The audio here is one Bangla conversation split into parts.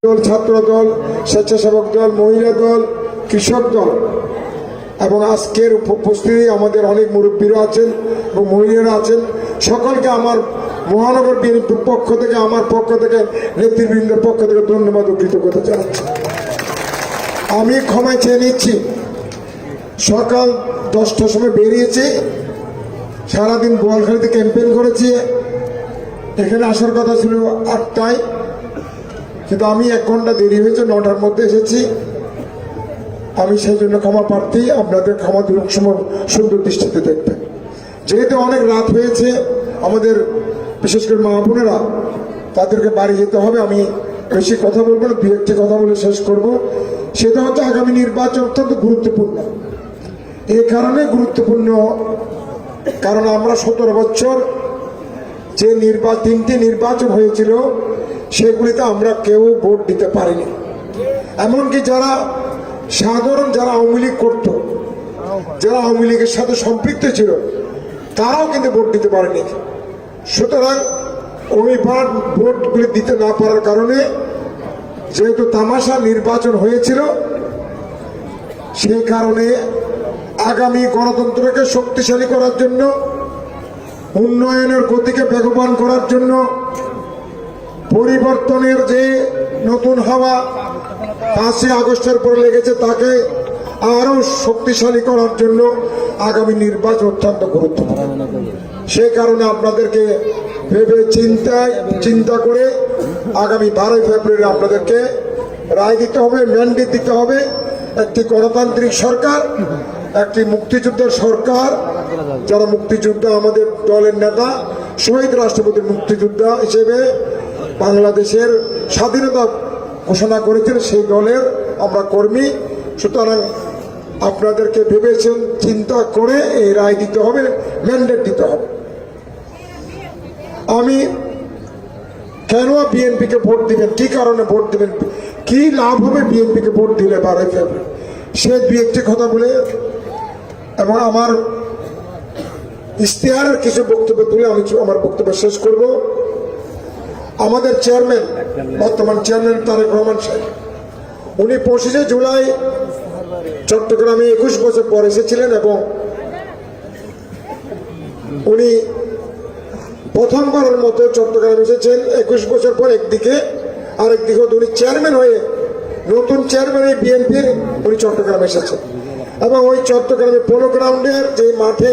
দল, ছাত্র দল, স্বেচ্ছাসেবক দল, মহিলা দল, কৃষক দল এবং আজকের উপস্থিতি আমাদের অনেক মুরব্বীরা আছেন এবং মহিলারা আছেন। সকলকে আমার মহানগর বিএনপির পক্ষ থেকে, আমার পক্ষ থেকে, নেতৃবৃন্দের পক্ষ থেকে ধন্যবাদ ও কৃতজ্ঞতা জানাচ্ছি। আমি ক্ষমা চেয়ে নিচ্ছি। সকাল 10টার সময় বেরিয়েছি, সারাদিন বোয়ালখালীতে ক্যাম্পেইন করেছি। এখানে আসার কথা ছিল 8টায়, কিন্তু আমি 1 ঘন্টা দেরি হয়েছে, 9টার মধ্যে এসেছি। আমি সেই জন্য ক্ষমা প্রার্থী। আপনাদের ক্ষমা সময় সুন্দর দৃষ্টিতে দেখবেন। যেহেতু অনেক রাত হয়েছে, আমাদের বিশেষ করে মা বোনেরা, তাদেরকে বাড়ি যেতে হবে। আমি বেশি কথা বলবো না, 2-1টি কথা বলে শেষ করব। সেটা হচ্ছে আগামী নির্বাচন অত্যন্ত গুরুত্বপূর্ণ। এই কারণে গুরুত্বপূর্ণ কারণ আমরা 17 বছর যে 3টি নির্বাচন হয়েছিল সেগুলিতে আমরা কেউ ভোট দিতে পারিনি। এমনকি যারা সাধারণ, যারা আওয়ামী লীগ করত, যারা আওয়ামী লীগের সাথে সম্পৃক্ত ছিল, তারাও কিন্তু ভোট দিতে পারেনি। সুতরাং ওইবার ভোটগুলি দিতে না পারার কারণে, যেহেতু তামাশা নির্বাচন হয়েছিল, সেই কারণে আগামী গণতন্ত্রকে শক্তিশালী করার জন্য, উন্নয়নের গতিকে বেগবান করার জন্য, পরিবর্তনের যে নতুন হাওয়া 5ই আগস্টের পরে লেগেছে তাকে আরো শক্তিশালী করার জন্য আগামী নির্বাচন অত্যন্ত গুরুত্বপূর্ণ। সেই কারণে আপনাদেরকে ভেবে চিন্তা করে আগামী 12ই ফেব্রুয়ারি আপনাদেরকে রায় দিতে হবে, ম্যান্ডেট দিতে হবে। একটি গণতান্ত্রিক সরকার, একটি মুক্তিযুদ্ধের সরকার, যারা মুক্তিযোদ্ধা, আমাদের দলের নেতা শহীদ রাষ্ট্রপতির মুক্তিযোদ্ধা হিসেবে বাংলাদেশের স্বাধীনতা ঘোষণা করেছেন, সেই দলের আমরা কর্মী। সুতরাং আপনাদেরকে ভেবেছেন চিন্তা করে এই রায় দিতে হবে, ম্যান্ডেট দিতে হবে। আমি কেন বিএনপিকে ভোট দিবেন, কি কারণে ভোট দিবেন, কি লাভ হবে বিএনপিকে ভোট দিলে 12ই ফেব্রুয়ারি, সে 2-1টি কথা বলে এবং আমার ইশতেহারের কিছু বক্তব্য তুলে আমি আমার বক্তব্য শেষ করব। আমাদের চেয়ারম্যান, বর্তমান চেয়ারম্যান তারেক রহমান সাহেব, উনি 25শে জুলাই চট্টগ্রামে 21 বছর পর এসেছিলেন এবং উনি প্রথমবারের মতো চট্টগ্রামে এসেছেন 21 বছর পর। একদিকে, আরেকদিকে উনি চেয়ারম্যান হয়ে, নতুন চেয়ারম্যান এই বিএনপির, উনি চট্টগ্রামে এসেছেন এবং ওই চট্টগ্রামে পোলো গ্রাউন্ডের যে মাঠে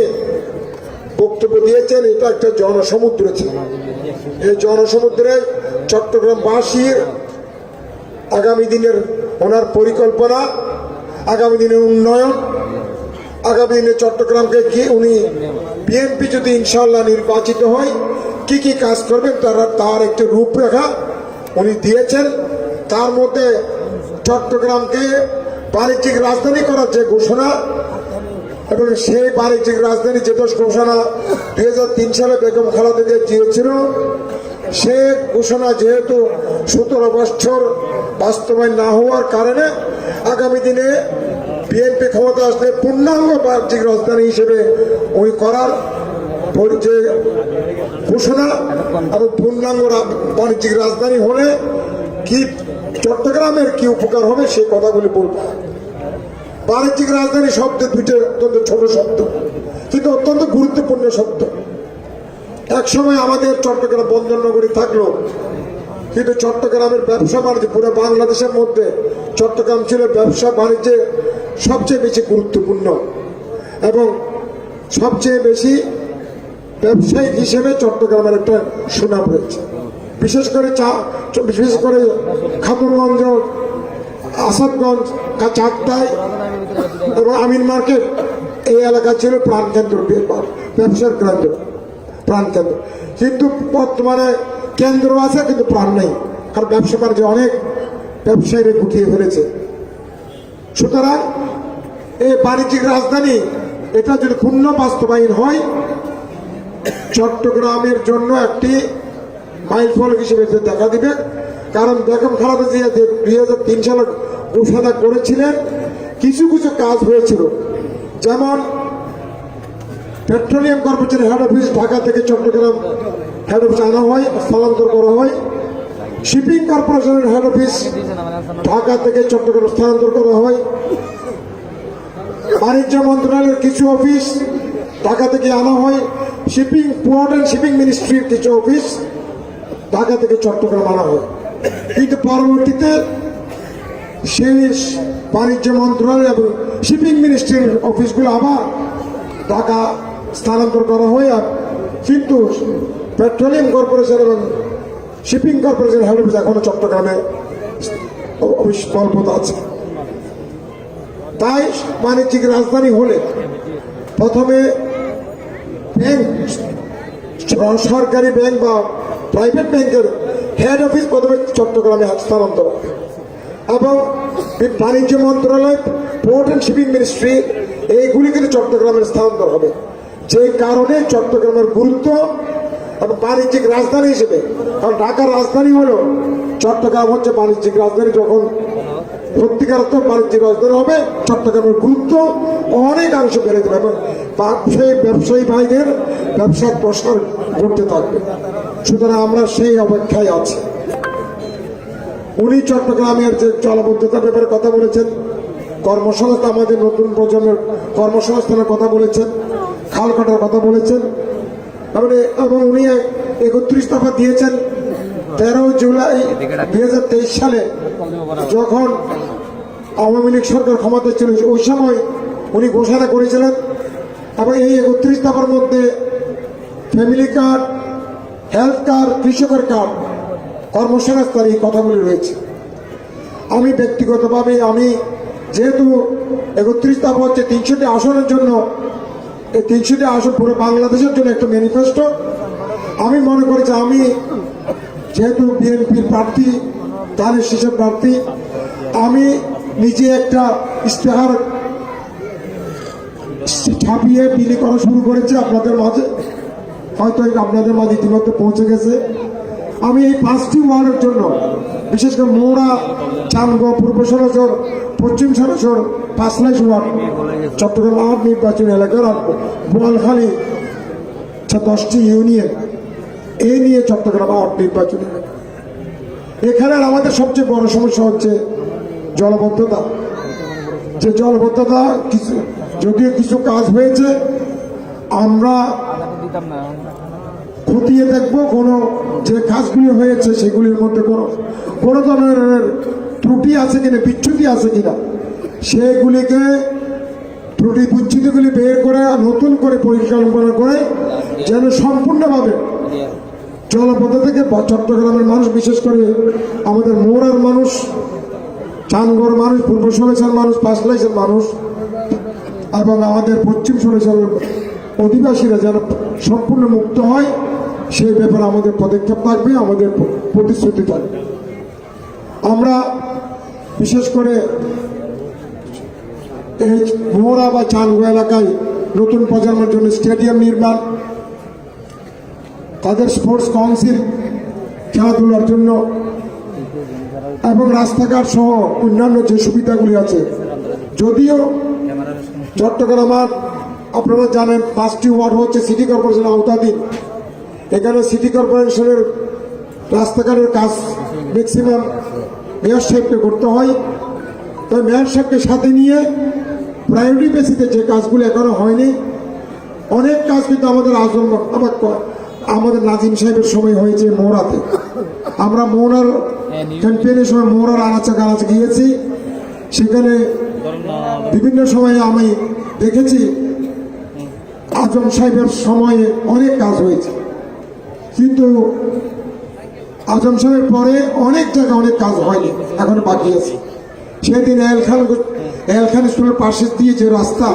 বক্তব্য দিয়েছেন, এটা একটা জনসমুদ্র ছিল। এই জনসমুদ্রে চট্টগ্রামবাসীর আগামী দিনের ওনার পরিকল্পনা, আগামী দিনের উন্নয়ন, আগামী দিনে চট্টগ্রামকে কি উনি বিএনপি যদি ইনশাআল্লাহ নির্বাচিত হয় কি কি কাজ করবেন তার একটি রূপরেখা উনি দিয়েছেন। তার মধ্যে চট্টগ্রামকে বাণিজ্যিক রাজধানী করার যে ঘোষণা এবং সেই বাণিজ্যিক রাজধানী যে ঘোষণা 2003 সালে বেগম খালেদা জিয়া দিয়েছিল, সে ঘোষণা যেহেতু 17 বছর বাস্তবায়ন না হওয়ার কারণে আগামী দিনে বিএনপি ক্ষমতা আসলে পূর্ণাঙ্গ বাণিজ্যিক রাজধানী হিসেবে উনি করার যে ঘোষণা এবং পূর্ণাঙ্গ বাণিজ্যিক রাজধানী হলে কি চট্টগ্রামের কি উপকার হবে সেই কথাগুলি বলব। বাণিজ্যিক রাজধানী শব্দ দুইটা অত্যন্ত ছোট শব্দ, কিন্তু অত্যন্ত গুরুত্বপূর্ণ শব্দ। একসময় আমাদের চট্টগ্রাম বন্দর নগরী থাকলো, কিন্তু চট্টগ্রামের ব্যবসা বাণিজ্য পুরো বাংলাদেশের মধ্যে চট্টগ্রাম ছিল ব্যবসা বাণিজ্যে সবচেয়ে বেশি গুরুত্বপূর্ণ এবং সবচেয়ে বেশি ব্যবসায়িক হিসেবে চট্টগ্রামের একটা সুনাম রয়েছে। বিশেষ করে খাতুনগঞ্জ, আসাদগঞ্জ, চাকদাই এবং আমিন মার্কেট, এই এলাকা ছিল প্রাণকেন্দ্র, ব্যবসার প্রাণকেন্দ্র। কিন্তু বর্তমানে কেন্দ্র আছে কিন্তু প্রাণ নেই, কারণ ব্যবসা বাণিজ্য অনেক ব্যবসায়ীরা গুটিয়ে ফেলেছে। সুতরাং এই বাণিজ্যিক রাজধানী এটা যদি পূর্ণ বাস্তবায়ন হয়, চট্টগ্রামের জন্য একটি মাইলফলক হিসেবে দেখা দিবে। কারণ বেগম খালেদা জিয়া যে 2003 সালে ঘোষণা করেছিলেন, কিছু কিছু কাজ হয়েছিল, যেমন পেট্রোলিয়াম কর্পোরেশনের হেড অফিস ঢাকা থেকে চট্টগ্রাম হেড অফিস আনা হয়, স্থানান্তর করা হয়। শিপিং কর্পোরেশনের হেড অফিস ঢাকা থেকে চট্টগ্রাম স্থানান্তর করা হয়। বাণিজ্য মন্ত্রণালয়ের কিছু অফিস ঢাকা থেকে আনা হয়। শিপিং পোর্ট অ্যান্ড শিপিং মিনিস্ট্রির কিছু অফিস ঢাকা থেকে চট্টগ্রাম আনা হয়। কিন্তু পরবর্তীতে সেই বাণিজ্য মন্ত্রণালয় এবং শিপিং মিনিস্ট্রির অফিসগুলো আবার ঢাকা স্থানান্তর করা হয়। আর কিন্তু পেট্রোলিয়াম কর্পোরেশন এবং শিপিং কর্পোরেশন হেড অফিস এখনো চট্টগ্রামে কল্পনা আছে। তাই বাণিজ্যিক রাজধানী হলে প্রথমে ব্যাংক, সরকারি ব্যাংক বা প্রাইভেট ব্যাংকের হেড অফিস প্রথমে চট্টগ্রামে স্থানান্তর হবে এবং বাণিজ্য মন্ত্রণালয়, পোর্ট অ্যান্ড শিপিং মিনিস্ট্রি এইগুলি কিন্তু চট্টগ্রামের স্থানান্তর হবে। যে কারণে চট্টগ্রামের গুরুত্ব এবং বাণিজ্যিক রাজধানী হিসেবে, কারণ ঢাকার রাজধানী হলো, চট্টগ্রাম হচ্ছে বাণিজ্যিক রাজধানী। যখন সত্যিকার অর্থে বাণিজ্যিক রাজধানী হবে, চট্টগ্রামের গুরুত্ব অনেকাংশ বেড়ে যাবে এবং ব্যবসায়ী ভাইদের ব্যবসার প্রসার ঘটতে থাকবে। সুতরাং আমরা সেই অপেক্ষায় আছি। উনি চট্টগ্রামের যে জলাবদ্ধতার ব্যাপারে কথা বলেছেন, কর্মসংস্থান, আমাদের নতুন প্রজন্মের কর্মসংস্থানের কথা বলেছেন, খাল কাটার কথা বলেছেন এবং উনি 31 দফা দিয়েছেন। 13 জুলাই 2023 সালে যখন আওয়ামী লীগ সরকার ক্ষমতায় ছিল, ওই সময় উনি ঘোষণা করেছিলেন এবং এই 31 দফার মধ্যে ফ্যামিলি কার্ড, হেলথ কার্ড, কৃষকের কার্ড, কর্মসংস্থান এই কথাগুলি রয়েছে। আমি ব্যক্তিগতভাবে যেহেতু 31 দফা হচ্ছে 300টি আসনের জন্য, এই 300টি আসন পুরো বাংলাদেশের জন্য একটা ম্যানিফেস্টো। আমি মনে করেছি আমি যেহেতু বিএনপির প্রার্থী, ধানের শীষের প্রার্থী, আমি নিজে একটা ইশতেহার ছাপিয়ে বিলি করা শুরু করেছি আপনাদের মাঝে। হয়তো আপনাদের মাঝে ইতিমধ্যে পৌঁছে গেছে। আমি এই 5টি ওয়ার্ডের জন্য, বিশেষ করে মৌরা, চানগড়, পূর্ব সরাসর, পশ্চিম সরাসর, পাঁচলাইশ ওয়ার্ড, চট্টগ্রাম 8 নির্বাচনী এলাকার বোয়ালখালী 10টি ইউনিয়ন, এই নিয়ে চট্টগ্রাম 8 নির্বাচনী এলাকা। এখানে আমাদের সবচেয়ে বড় সমস্যা হচ্ছে জলবদ্ধতা। যে জলবদ্ধতা যদিও কিছু কাজ হয়েছে, আমরা খতিয়ে দেখব যে কাজগুলি হয়েছে সেগুলির মধ্যে কোনো ধরনের ত্রুটি আছে কিনা, বিচ্যুতি আছে কিনা, সেগুলিকে ত্রুটি বিচ্যুতিগুলি বের করে নতুন করে পরিকল্পনা করে যেন সম্পূর্ণভাবে জলপথ থেকে চট্টগ্রামের মানুষ, বিশেষ করে আমাদের মৌরার মানুষ, চানগড় মানুষ, পূর্ব সরেছার মানুষ, পাঁচলাইশের মানুষ এবং আমাদের পশ্চিম সরেছার অধিবাসীরা যেন সম্পূর্ণ মুক্ত হয়, সেই ব্যাপারে আমাদের পদক্ষেপ থাকবে, আমাদের প্রতিশ্রুতি থাকবে। আমরা বিশেষ করে এই মৌরা বা চানগড় এলাকায় নতুন প্রজন্মের জন্য স্টেডিয়াম নির্মাণ, তাদের স্পোর্টস কাউন্সিল খেলাধুলার জন্য এবং রাস্তাঘাট সহ অন্যান্য যে সুবিধাগুলি আছে, যদিও চট্টগ্রাম আপনারা জানেন 5টি ওয়ার্ড হচ্ছে সিটি কর্পোরেশনের আওতাধীন। এখানে সিটি কর্পোরেশনের রাস্তাঘাটের কাজ ম্যাক্সিমাম মেয়র সাহেবকে করতে হয়। তবে মেয়র সাহেবকে সাথে নিয়ে প্রায়োরিটি বেসিসে যে কাজগুলো এখনো হয়নি, অনেক কাজ কিন্তু আমাদের নাজিম সাহেবের সময় হয়েছে মৌরাতে। আমরা মৌরার ক্যাম্পেইনের সময় মৌরার আনাচে কানাচে গিয়েছি, সেখানে বিভিন্ন সময়ে আমি দেখেছি আজম সাহেবের সময়ে অনেক কাজ হয়েছে, কিন্তু আজম সাহেবের পরে অনেক জায়গায় অনেক কাজ হয়নি, এখনো বাকি আছে। সেদিন এলখান স্কুলের পাশে দিয়ে যে রাস্তা,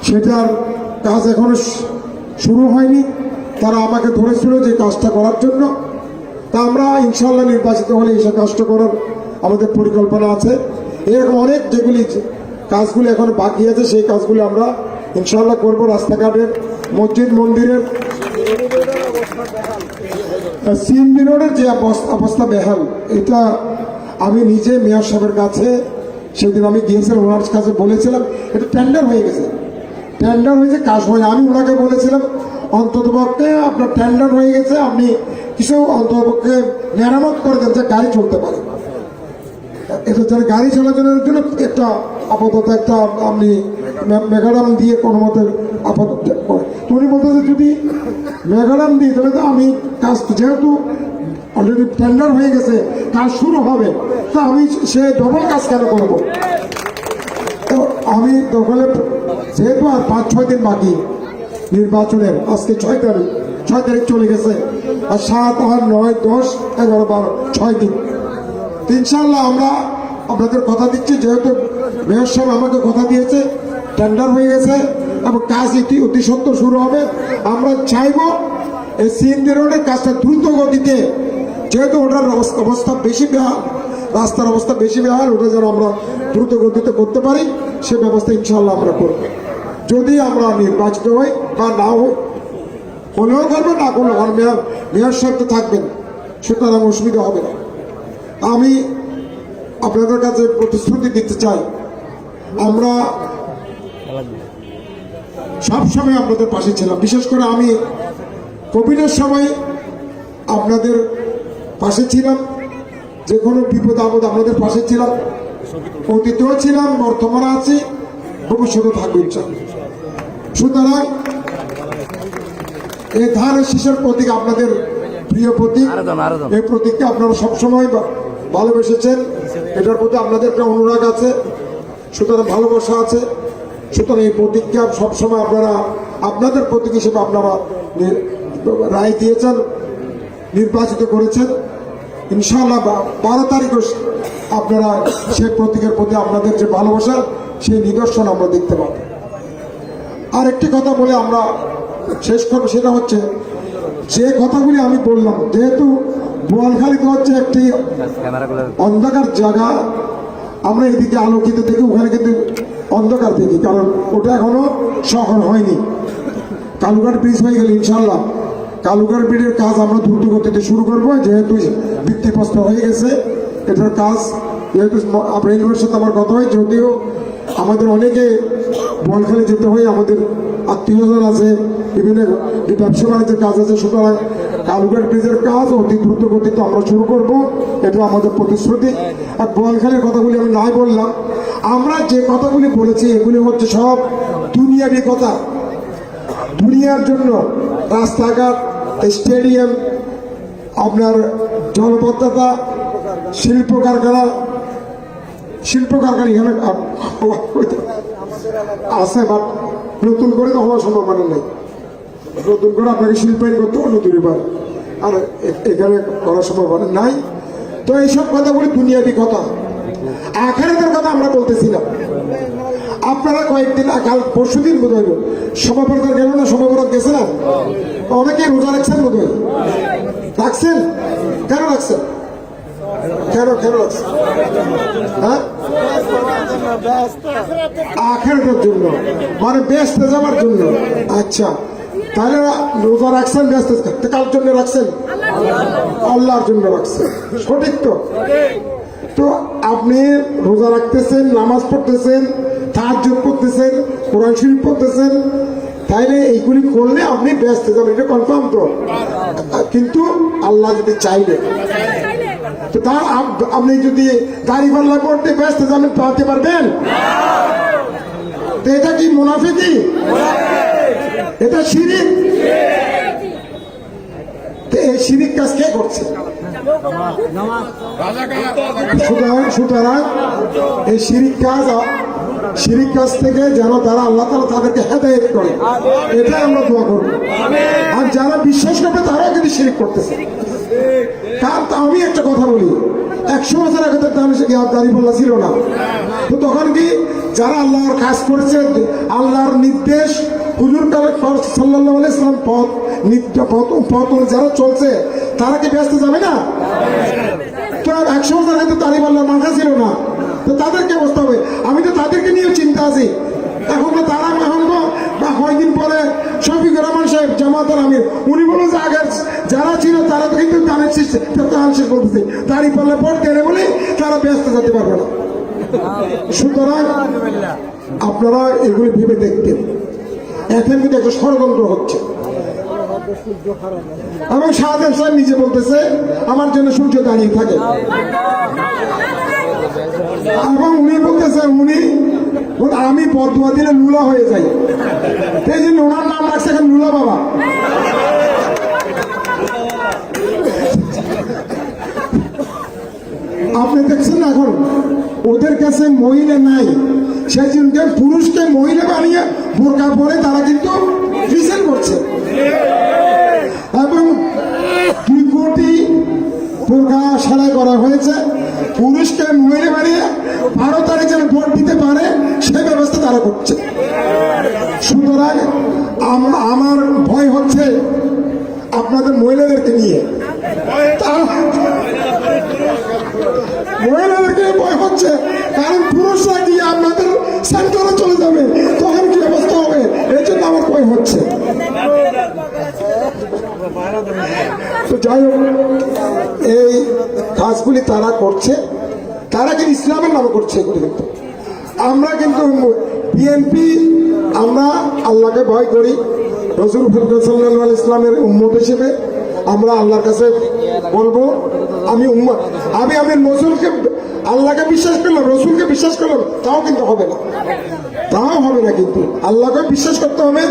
সেটার কাজ এখনো শুরু হয়নি। তারা আমাকে ধরেছিল যে কাজটা করার জন্য। তা আমরা ইনশাল্লাহ নির্বাচিত হলে এই কাজটা করার আমাদের পরিকল্পনা আছে। এরকম অনেক যেগুলি কাজগুলি এখন বাকি আছে, সেই কাজগুলি আমরা ইনশাল্লাহ করব। রাস্তাঘাটের, মসজিদ মন্দিরের, সিএমবি রোডের যে অবস্থা বেহাল, এটা আমি নিজে মেয়র সাহেবের কাছে সেদিন আমি গিয়েছিলাম, ওনার কাছে বলেছিলাম এটা টেন্ডার হয়ে গেছে, কাজ হয়। আমি ওনাকে বলেছিলাম অন্ততপক্ষে আপনার টেন্ডার হয়ে গেছে, আপনি কিছু অন্তপক্ষে মেরামত করে দেন যে গাড়ি চলতে পারে। এটা যারা গাড়ি চলাচলের জন্য একটা আপাতত একটা আপনি মেগাডাম দিয়ে কোনো মতে আপাতত করে। উনি বলতেছে যদি মেগাডাম দিই তাহলে তো আমি কাজ যেহেতু অলরেডি টেন্ডার হয়ে গেছে, কাজ শুরু হবে, তা আমি সে ডবল কাজ কেন করবো? তো আমি দখলে যেহেতু আর 5-6 দিন বাকি নির্বাচনের, আজকে 6 তারিখ চলে গেছে, আর 7, 8, 9, 10, 11, 12, 6 দিন। ইনশাল্লাহ আমরা আপনাদের কথা দিচ্ছি, যেহেতু মেয়র সাহেব আমাকে কথা দিয়েছে, টেন্ডার হয়ে গেছে এবং কাজ অতি সত্ত্বর শুরু হবে। আমরা চাইব এই সিএনজি রোডের কাজটা দ্রুত গতিতে, যেহেতু ওটার অবস্থা বেশি বেহাল, রাস্তার অবস্থা বেশি বেহাল, ওটা যেন আমরা দ্রুত গতিতে করতে পারি সে ব্যবস্থা ইনশাল্লাহ আমরা করব। যদি আমরা নির্বাচিত হই বা না হই, হলেও করবো, না করলে আমার মেয়র সাহেব তো থাকবেন, সুতরাং অসুবিধা হবে না। আমি আপনাদের কাছে প্রতিশ্রুতি দিতে চাই, আমরা সবসময় আপনাদের পাশে ছিলাম। বিশেষ করে আমি কোভিডের সময় আপনাদের পাশে ছিলাম, যে কোনো বিপদ আপদ আপনাদের পাশে ছিলাম, অতীতেও ছিলাম, বর্তমানে আছি, ভবিষ্যতে থাকবে ইনশাআল্লাহ। সুতরাং এই ধানের শীষের প্রতীক আপনাদের প্রিয় প্রতীক, এই প্রতীককে আপনারা সবসময় ভালোবেসেছেন, এটার প্রতি আপনাদের একটা অনুরাগ আছে, সুতরাং ভালোবাসা আছে। সুতরাং এই প্রতীককে সবসময় আপনারা আপনাদের প্রতীক হিসেবে আপনারা রায় দিয়েছেন, নির্বাচিত করেছেন। ইনশাআল্লাহ 12 তারিখও আপনারা সেই প্রতীকের প্রতি আপনাদের যে ভালোবাসা, সেই নিদর্শন আমরা দেখতে পাবো। আর একটি কথা বলে আমরা শেষ করবো, সেটা হচ্ছে যে কথাগুলি আমি বললাম, যেহেতু বোয়ালখালীতে হচ্ছে একটি অন্ধকার জায়গা, আমরা এদিকে আলোকিত দেখি, ওখানে কিন্তু অন্ধকার দেখি, কারণ ওটা এখনো শহর হয়নি। কালুঘাট ব্রিজ হয়ে গেলে ইনশাল্লাহ কালুঘাট ব্রিজের কাজ আমরা দ্রুত গতিতে শুরু করবো, যেহেতু ভিত্তিপ্রস্তর হয়ে গেছে এটার কাজ। যেহেতু রেলওয়ের সাথে আমার কথা হয়, যদিও আমাদের অনেকে বোয়ালখালী যেতে হয়, আমাদের আত্মীয়জন আছে, বিভিন্ন ব্যবসা বাণিজ্যের কাজ আছে, সুতরাং কালুঘাট ব্রিজের কাজ অতি দ্রুত গতিতে আমরা শুরু করব, এটা আমাদের প্রতিশ্রুতি। আর বোয়ালখালীর কথাগুলি আমি নাই বললাম, আমরা যে কথাগুলি বলেছি এগুলি হচ্ছে সব দুনিয়াবি কথা। দুনিয়ার জন্য রাস্তাঘাট, স্টেডিয়াম, আপনার জলবদ্ধতা, শিল্প কারখানা এখানে আছে, বাট নতুন করে তো হওয়ার সম্ভাবনা নেই। নতুন করে আপনাকে শিল্পায়ন করতে অন্য তৈরি পারে, আর এখানে করার সম্ভাবনা নাই। তো এইসব কথাগুলি দুনিয়াবি কথা, আখেরাতের কথা আমরা বলতেছিলাম। আপনারা কয়েকদিন কাল পরশুদিন বোধ হইব সভাপতি গেল না, সভাপতি গেছে না, অনেকে রোজা রাখছেন বোধ হয়, রাখছেন? কেন রাখছেন? কেন রাখছেন? হ্যাঁ, আখেরাতের জন্য, মানে ব্যস্ত যাওয়ার জন্য। আচ্ছা, তাহলে রোজা রাখছেন ব্যস্ত, কার জন্য রাখছেন? আল্লাহর জন্য রাখছেন, সঠিক তো? তো আপনি রোজা রাখতেছেন, নামাজ পড়তেছেন, তাহাজ্জুদ করতেছেন, কোরআন শরীফ পড়তেছেন, তাইলে এইগুলি করলে আপনি ব্যস্ত যাবেন, এটা কনফার্ম তো? কিন্তু আল্লাহ যদি চাইলে, তো তার আপনি যদি দাড়ি পাল্লা করতে ব্যস্ত যাবেন, পাওয়াতে পারবেন? তো এটা কি মুনাফিকি? এটা শিরিক। এই শিরিক কাজ কে করছে? সুতরাং এই শিরিক কাজ থেকে যেন তারা আল্লাহ তাআলা তাদেরকে হেদায়েত করে, এটাই আমরা দোয়া করব। আর যারা বিশ্বাস করবে তারা কিন্তু শিরিক করতেছে। কারণ আমি একটা কথা বলি, 100 বছর আগে তো দাঁড়িপাল্লা ছিল না, তো তখন কি যারা আল্লাহর কাজ করেছে, আল্লাহর নির্দেশ হুজুর সাল্লাল্লাহু আলাইহি ওয়াসাল্লাম পথ যারা চলছে, তারা কি ব্যস্ত যাবে না? তো 100 বছর আগে তো দাঁড়িপাল্লার মাথা ছিল না, তো তাদের কি অবস্থা হবে? আমি তো তাদেরকে নিয়ে চিন্তা আছি। এখন তো তারা বা কয়েকদিন পরে শফিকুর রহমান সাহেব জামাতের আমির, উনি বলেন যে আগের যারা ছিল তারা তো কিন্তু দানের শেষ করতেছে, দাঁড়িপাল্লা পথ কেনে বলে তারা ব্যস্ত যেতে পারবে না। সুতরাং আপনারা এগুলি ভেবে দেখতেন, এখন কিন্তু একটা ষড়যন্ত্র হচ্ছে। এবং শাহজাহান সাহেব নিজে বলতেছে আমার জন্য সূর্য দাঁড়িয়ে থাকে, এবং উনি বলতেছে আমি বদুয়া দিলে লুলা হয়ে যাই, এই জন্য ওনার নাম রাখছে এখন লুলা বাবা। আপনি দেখছেন না এখন ওদের কাছে মহিলা নাই, সেই জন্য পুরুষকে মহিলা বানিয়ে বোরকা পরে তারা কিন্তু মিছিল করছে, এবং 2 কোটি বোরকা সেলাই করা হয়েছে। পুরুষকে মহিলা বানিয়ে 12 তারিখ যেন ভোট দিতে পারে সে ব্যবস্থা তারা করছে। সুতরাং আমার ভয় হচ্ছে আপনাদের মহিলাদেরকে নিয়ে, মহিলাদেরকে ভয় হচ্ছে, কারণ পুরুষরা গিয়ে আপনাদের সেন্টারে চলে যাবে, তখন কি অবস্থা হবে, এই জন্য আমার ভয় হচ্ছে। তো যাই হোক, এই কাজগুলি তারা করছে, তারা কিন্তু ইসলামের নামে করছে এগুলি। কিন্তু আমরা কিন্তু বিএনপি, আমরা আল্লাহকে ভয় করি, রাসূল সাল্লাল্লাহু আলাইহি ইসলামের উম্মত হিসেবে আমরা আল্লাহর কাছে বলবো আমি উম্মত, আমি রসুলকে আল্লাহকে বিশ্বাস করলাম, রসুলকে বিশ্বাস করলাম, তাও কিন্তু হবে না, তাও হবে না। কিন্তু আল্লাহকে বিশ্বাস করতে হবে,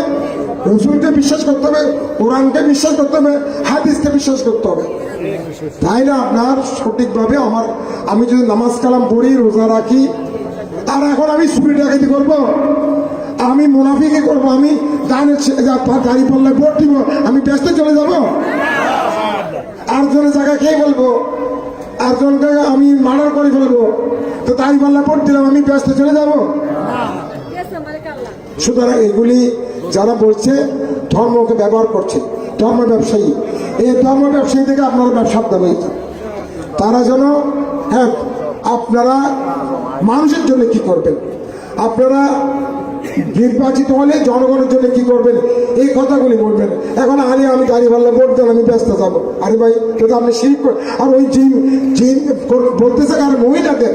রসুলকে বিশ্বাস করতে হবে, কোরআনকে বিশ্বাস করতে হবে, হাদিসকে বিশ্বাস করতে হবে, তাই না আপনার সঠিকভাবে আমি যদি নামাজ কালাম পড়ি, রোজা রাখি, আর এখন আমি চুরি ডাকাতি করবো, আমি মুনাফিকি করবো, আমি দাড়ি পাল্লায় ভোট দিব, আমি ব্যস্ত চলে যাবো, আর জনের জায়গা খেয়ে বলবো, আর জনকে আমি মার্ডার করে ফেলবো, তো দাড়ি পাল্লায় ভোট দিলাম, আমি ব্যস্ত চলে যাবো। সুতরাং এগুলি যারা বলছে ধর্মকে ব্যবহার করছে, ধর্ম ব্যবসায়ী, এই ধর্ম ব্যবসায়ী থেকে আপনারা ব্যবসা হয়েছে, তারা যেন হ্যাঁ আপনারা মানুষের জন্য কি করবেন, আপনারা নির্বাচিত হলে জনগণের জন্য কি করবেন, এই কথাগুলি বলবেন। এখন আরে আমি গাড়ি ভাড়া ভোট দেন, আমি ব্যস্ত যাবো, আরে ভাই কিন্তু আপনি শিল্প, আর ওই জিম বলতেছে আর মহিলাদের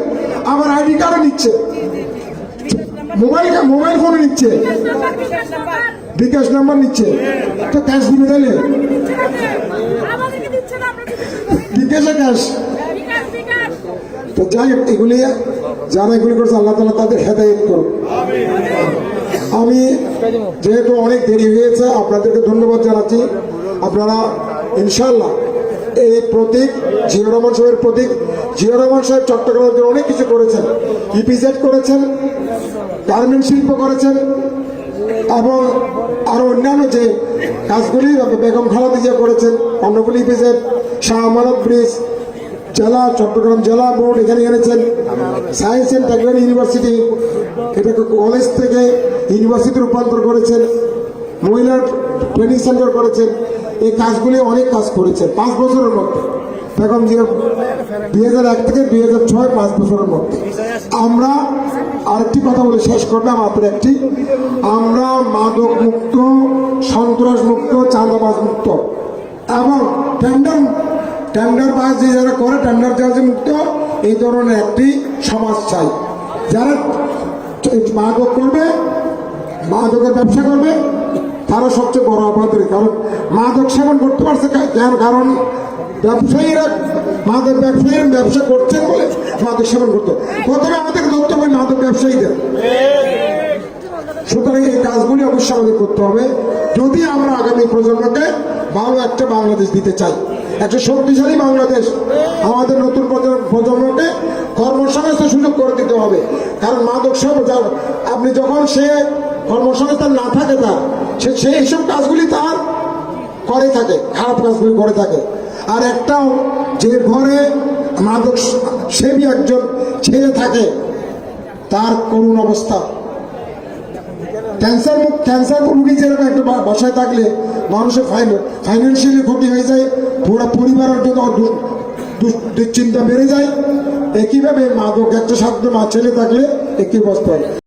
আবার আইডি কার্ডও নিচ্ছে, মোবাইল ফোনে নিচ্ছে, বিকাশ নাম্বার নিচ্ছে, তো ক্যাশ দিবে তাহলে বিকাশে ক্যাশ। তো যাই হোক, এগুলি যারা এগুলি করছে আল্লাহ তাআলা তাদের হেদায়েত করুন। আমি যেহেতু অনেক দেরি হয়েছে, আপনাদেরকে ধন্যবাদ জানাচ্ছি। আপনারা ইনশাল্লাহ এই প্রতীক জিয়াউর রহমান সাহেবের প্রতীক, জিয়াউর রহমান সাহেব চট্টগ্রামের অনেক কিছু করেছেন, ইপিজেড করেছেন, গার্মেন্ট শিল্প করেছেন, এবং আরো অন্যান্য যে কাজগুলি বেগম খালেদা জিয়া করেছেন, অন্নগুলি ইপিজেড, শাহ আমানত ব্রিজ, চট্টগ্রাম জেলা বোর্ড এখানে এনেছেন, সায়েন্স অ্যান্ড টেকনোলজি ইউনিভার্সিটি, এটাকে কলেজ থেকে ইউনিভার্সিটি রূপান্তর করেছেন, মহিলার ট্রেনিং সেন্টার করেছেন, এই কাজগুলি অনেক কাজ করেছেন 5 বছরের মধ্যে। বেগম জিয়া 2001 থেকে 2006 5 বছরের মধ্যে। আমরা আরেকটি কথা বলে শেষ করলাম, আপনার একটি, আমরা মাদক মুক্ত, সন্ত্রাস মুক্ত, চাঁদাবাজ মুক্ত এবং টেন্ডার বাজ যারা করে টেন্ডার চার্জ মুক্ত, এই ধরনের একটি সমাজ চাই। যারা মাদক করবে, মাদকের ব্যবসা করবে, তারা সবচেয়ে বড় অপরাধী, কারণ মাদক সেবন করতে পারছে, কারণ ব্যবসায়ীরা মাদক ব্যবসা করছেন বলে মাদক সেবন করতো। প্রথমে আমাদের ধরতে হবে মাদক ব্যবসায়ীদের। সুতরাং এই কাজগুলি অবশ্যই আমাদের করতে হবে, যদি আমরা আগামী প্রজন্মকে ভালো একটা বাংলাদেশ দিতে চাই, একটা শক্তিশালী বাংলাদেশ। আমাদের নতুন প্রজন্মকে কর্মসংস্থান সুযোগ করে দিতে হবে, কারণ মাদক সব আপনি যখন সে কর্মসংস্থান না থাকে, তার সে এইসব কাজগুলি তার করে থাকে, খারাপ কাজগুলি করে থাকে। আর একটাও যে ঘরে মাদক সেবী একজন ছেলে থাকে, তার করুণ অবস্থা। ক্যান্সার রোগী যেরকম একটা বাসায় থাকলে মানুষের ফাইন্যান্সিয়ালি ক্ষতি হয়ে যায়, পুরো পরিবারের জন্য দুশ্চিন্তা বেড়ে যায়, একইভাবে মাদক একটা সাধ্য ছেলে থাকলে একই অবস্থা হয়।